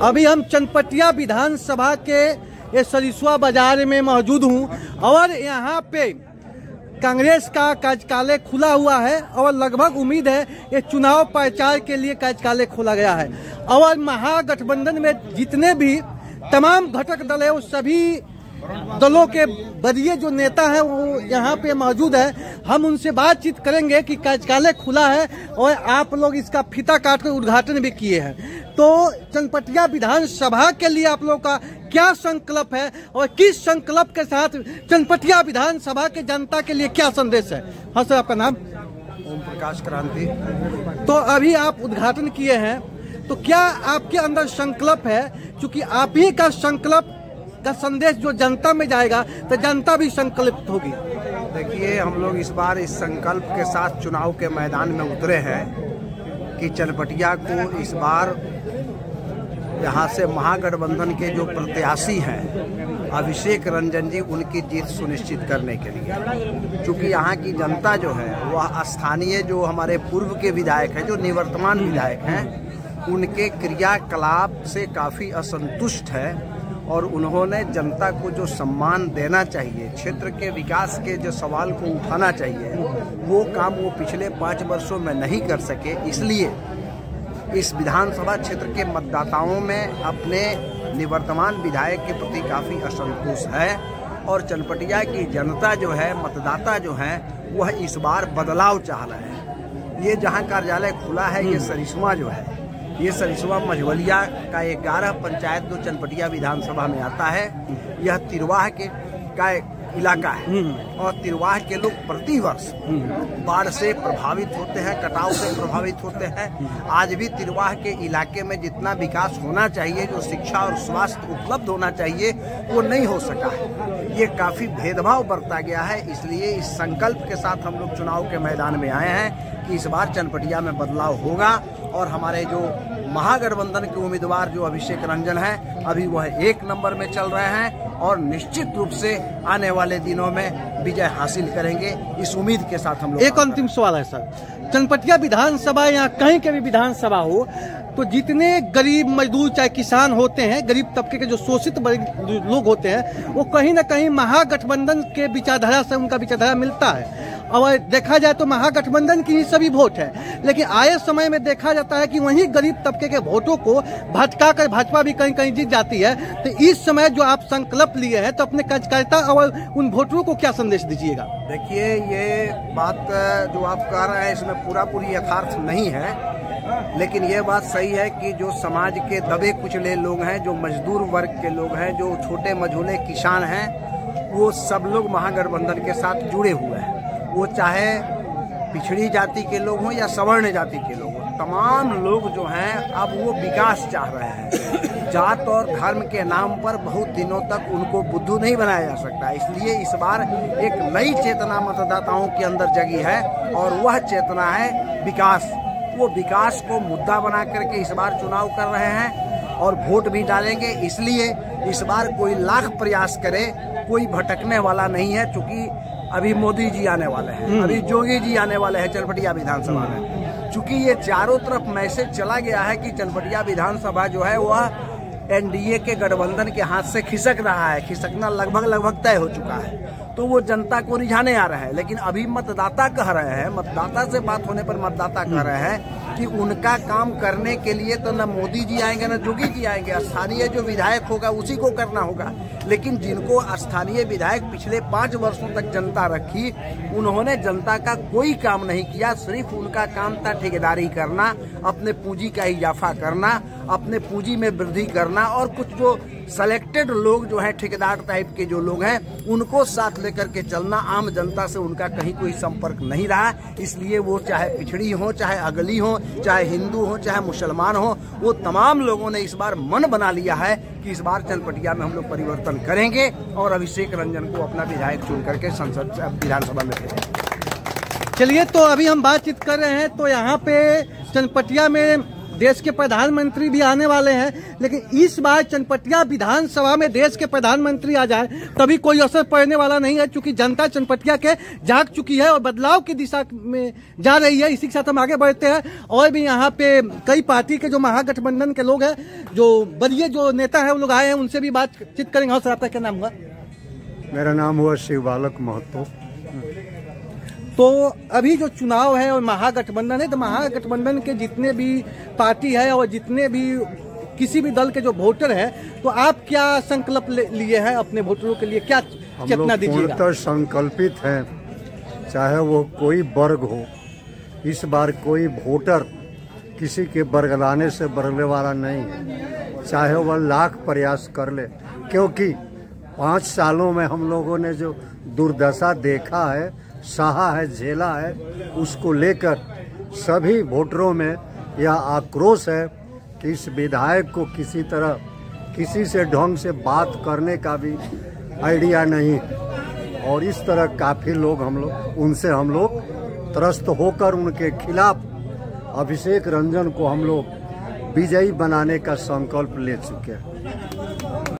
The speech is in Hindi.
अभी हम चनपटिया विधानसभा के ये सरिसवा बाजार में मौजूद हूँ और यहाँ पे कांग्रेस का कार्यालय खुला हुआ है और लगभग उम्मीद है ये चुनाव प्रचार के लिए कार्यालय खोला गया है। और महागठबंधन में जितने भी तमाम घटक दल है वो सभी दलों के बड़े जो नेता हैं वो यहाँ पे मौजूद है। हम उनसे बातचीत करेंगे कि कार्यालय खुला है और आप लोग इसका फीता काट कर उद्घाटन भी किए हैं, तो चनपटिया विधानसभा के लिए आप लोग का क्या संकल्प है और किस संकल्प के साथ चनपटिया विधानसभा के जनता के लिए क्या संदेश है? हाँ सर, आपका नाम? ओम प्रकाश क्रांति। तो अभी आप उद्घाटन किए हैं, तो क्या आपके अंदर संकल्प है? क्योंकि आप ही का संकल्प का संदेश जो जनता में जाएगा तो जनता भी संकल्पित होगी। देखिए, हम लोग इस बार इस संकल्प के साथ चुनाव के मैदान में उतरे हैं कि चनपटिया को इस बार यहाँ से महागठबंधन के जो प्रत्याशी हैं अभिषेक रंजन जी, उनकी जीत सुनिश्चित करने के लिए। क्योंकि यहाँ की जनता जो है वह स्थानीय जो हमारे पूर्व के विधायक हैं, जो निवर्तमान विधायक हैं, उनके क्रियाकलाप से काफ़ी असंतुष्ट है और उन्होंने जनता को जो सम्मान देना चाहिए, क्षेत्र के विकास के जो सवाल को उठाना चाहिए, वो काम वो पिछले 5 वर्षों में नहीं कर सके। इसलिए इस विधानसभा क्षेत्र के मतदाताओं में अपने निवर्तमान विधायक के प्रति काफ़ी असंतोष है और चनपटिया की जनता जो है, मतदाता जो है, वह इस बार बदलाव चाह रहे हैं। ये जहाँ कार्यालय खुला है, ये सरिसवा जो है, ये सरिसवा मझवलिया का 11 पंचायत जो चनपटिया विधानसभा में आता है, यह तिरवाह का इलाका है और तिरवाह के लोग प्रतिवर्ष बाढ़ से प्रभावित होते हैं, कटाव से प्रभावित होते हैं। आज भी तिरवाह के इलाके में जितना विकास होना चाहिए, जो शिक्षा और स्वास्थ्य उपलब्ध होना चाहिए, वो नहीं हो सका है। ये काफ़ी भेदभाव बरता गया है। इसलिए इस संकल्प के साथ हम लोग चुनाव के मैदान में आए हैं कि इस बार चनपटिया में बदलाव होगा और हमारे जो महागठबंधन के उम्मीदवार जो अभिषेक रंजन हैं, अभी वह 1 नंबर में चल रहे हैं और निश्चित रूप से आने वाले दिनों में विजय हासिल करेंगे, इस उम्मीद के साथ हम लोग। एक अंतिम सवाल है सर, चनपटिया विधानसभा या कहीं के भी विधानसभा हो, तो जितने गरीब मजदूर चाहे किसान होते हैं, गरीब तबके के जो शोषित लोग होते हैं, वो कहीं ना कहीं महागठबंधन के विचारधारा से उनका विचारधारा मिलता है। और देखा जाए तो महागठबंधन की ही सभी वोट है, लेकिन आए समय में देखा जाता है कि वहीं गरीब तबके के वोटों को भटका कर भाजपा भी कहीं कहीं जीत जाती है। तो इस समय जो आप संकल्प लिए हैं, तो अपने कार्यकर्ता और उन वोटरों को क्या संदेश दीजिएगा? देखिए, ये बात जो आप कह रहे हैं इसमें पूरी यथार्थ नहीं है, लेकिन ये बात सही है कि जो समाज के दबे कुचले लोग हैं, जो मजदूर वर्ग के लोग हैं, जो छोटे मझोले किसान हैं, वो सब लोग महागठबंधन के साथ जुड़े हुए हैं। वो चाहे पिछड़ी जाति के लोग हों या सवर्ण जाति के लोग हों, तमाम लोग जो हैं अब वो विकास चाह रहे हैं। जात और धर्म के नाम पर बहुत दिनों तक उनको बुद्धू नहीं बनाया जा सकता। इसलिए इस बार एक नई चेतना मतदाताओं के अंदर जगी है और वह चेतना है विकास। वो विकास को मुद्दा बना करके इस बार चुनाव कर रहे हैं और वोट भी डालेंगे। इसलिए इस बार कोई लाख प्रयास करे, कोई भटकने वाला नहीं है। चूंकि अभी मोदी जी आने वाले हैं, अभी जोगी जी आने वाले हैं चनपटिया विधानसभा में। चूंकि ये चारों तरफ मैसेज चला गया है कि चनपटिया विधानसभा जो है वह एनडीए के गठबंधन के हाथ से खिसक रहा है, खिसकना लगभग तय हो चुका है। तो वो जनता को रिझाने आ रहा है। लेकिन अभी मतदाता कह रहे हैं, मतदाता से बात होने पर मतदाता कह रहे हैं कि उनका काम करने के लिए तो न मोदी जी आएंगे न जोगी जी आएंगे, स्थानीय जो विधायक होगा उसी को करना होगा। लेकिन जिनको स्थानीय विधायक पिछले 5 वर्षों तक जनता रखी, उन्होंने जनता का कोई काम नहीं किया। सिर्फ उनका काम था ठेकेदारी करना, अपने पूंजी का इजाफा करना, अपने पूंजी में वृद्धि करना और कुछ जो सेलेक्टेड लोग जो हैं, ठेकेदार टाइप के जो लोग हैं, उनको साथ लेकर के चलना। आम जनता से उनका कहीं कोई संपर्क नहीं रहा। इसलिए वो चाहे पिछड़ी हो, चाहे अगली हो, चाहे हिंदू हो, चाहे मुसलमान हो, वो तमाम लोगों ने इस बार मन बना लिया है कि इस बार चनपटिया में हम लोग परिवर्तन करेंगे और अभिषेक रंजन को अपना विधायक चुन करके संसद विधानसभा में भेजेंगे। चलिए, तो अभी हम बातचीत कर रहे हैं, तो यहाँ पे चनपटिया में देश के प्रधानमंत्री भी आने वाले हैं, लेकिन इस बार चनपटिया विधानसभा में देश के प्रधानमंत्री आ जाए तभी कोई असर पड़ने वाला नहीं है, क्योंकि जनता चनपटिया के जाग चुकी है और बदलाव की दिशा में जा रही है। इसी के साथ हम आगे बढ़ते हैं और भी यहाँ पे कई पार्टी के जो महागठबंधन के लोग हैं, जो वरीय जो नेता है वो लोग आए हैं, उनसे भी बातचीत करेंगे। हाँ सर, आपका क्या नाम हुआ? मेरा नाम हुआ शिव बालक महतो। तो अभी जो चुनाव है और महागठबंधन है, तो महागठबंधन के जितने भी पार्टी है और जितने भी किसी भी दल के जो वोटर हैं, तो आप क्या संकल्प लिए हैं अपने वोटरों के लिए, क्या चेतना दीजिएगा? हम लोग संकल्पित हैं, चाहे वो कोई वर्ग हो। इस बार कोई वोटर किसी के बरगलाने से बरगले वाला नहीं है, चाहे वह लाख प्रयास कर ले, क्योंकि 5 सालों में हम लोगों ने जो दुर्दशा देखा है, सहा है, झेला है, उसको लेकर सभी वोटरों में यह आक्रोश है कि इस विधायक को किसी तरह किसी से ढंग से बात करने का भी आइडिया नहीं, और इस तरह काफ़ी लोग उनसे हम लोग त्रस्त होकर उनके खिलाफ अभिषेक रंजन को हम लोग विजयी बनाने का संकल्प ले चुके हैं।